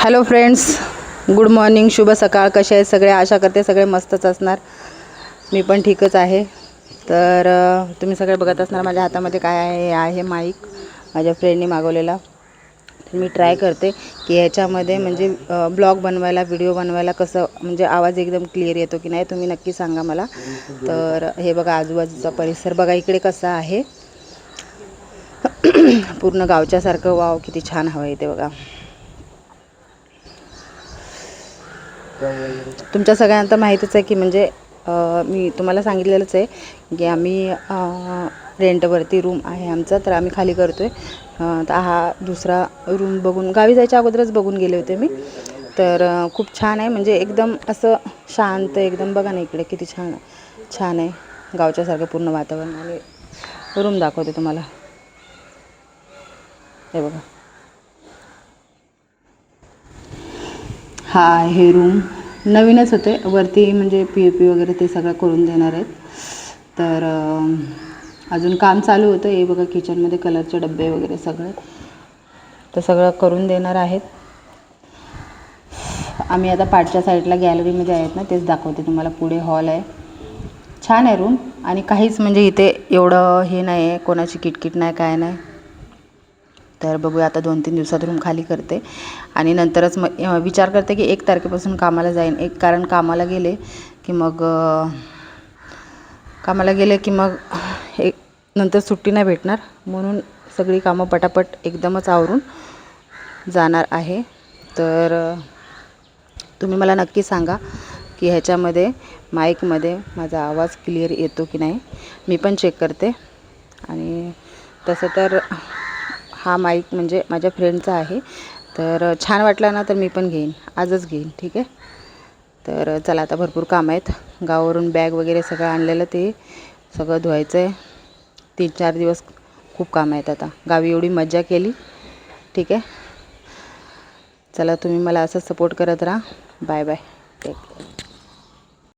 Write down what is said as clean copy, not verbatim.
Hello friends, good morning, शुभ सकाळ. कसे आहेत सगळे? आशा करते सगळे मस्तच असणार. मी पण ठीकच आहे. तर तुम्ही सगळे बघत असणार माझ्या हातामध्ये काय आहे. हे आहे माईक, माझ्या फ्रेंडनी मागवलेला. तर मी ट्राय करते की ह्याच्यामध्ये म्हणजे ब्लॉग बनवायला, व्हिडिओ बनवायला कसं म्हणजे आवाज एकदम क्लिअर येतो की नाही, तुम्ही नक्की सांगा मला. तर हे बघा आजूबाजूचा परिसर बघा इकडे कसा आहे. पूर्ण गावच्यासारखं. वाव, किती छान हवं इथे बघा. तुमच्या सगळ्यांना माहितीच आहे की म्हणजे मी तुम्हाला सांगितलेलंच आहे की आम्ही रेंटवरती रूम आहे आमचा, तर आम्ही खाली करतो आहे. तर हा दुसरा रूम बघून गावी जायच्या अगोदरच बघून गेले होते मी. तर खूप छान आहे, म्हणजे एकदम असं शांत एकदम. बघा ना इकडे किती छान छान आहे गावच्यासारखं पूर्ण वातावरण. आणि रूम दाखवते तुम्हाला. हे बघा, हा हे रूम नवीनच होते. वरती म्हणजे POP वगैरे ते सगळं करून देणार आहेत. तर अजून काम चालू होतं. हे बघा किचनमध्ये कलरचे डब्बे वगैरे सगळे तर सगळं करून देणार आहेत. आम्ही आता पाठच्या साईडला गॅलरीमध्ये आहेत ना, तेच दाखवते तुम्हाला. पुढे हॉल आहे, छान आहे रूम. आणि काहीच म्हणजे इथे एवढं हे नाही आहे, कोणाची किटकिट नाही, काय नाही. तर बघूया आता 2-3 दिवसात रूम खाली करते आणि नंतरच मग विचार करते की 1 तारखेपासून कामाला जाईन. कारण कामाला गेले की मग एक नंतर सुट्टी नाही भेटणार. म्हणून सगळी कामं पटापट एकदमच आवरून जाणार आहे. तर तुम्ही मला नक्की सांगा की ह्याच्यामध्ये माईकमध्ये माझा आवाज क्लिअर येतो की नाही. मी पण चेक करते. आणि तसं तर हा माईक म्हणजे माझ्या फ्रेंडचा आहे. तर छान वाटला ना तर मी पण घेईन, आजच घेईन, ठीक आहे. तर चला, आता भरपूर काम आहेत. गावावरून बॅग वगैरे सगळं आणलेलं, ते सगळं धुवायचं आहे. 3-4 दिवस खूप काम आहेत. आता गावी एवढी मजा केली, ठीक आहे. चला, तुम्ही मला असं सपोर्ट करत राहा. Bye bye, take care.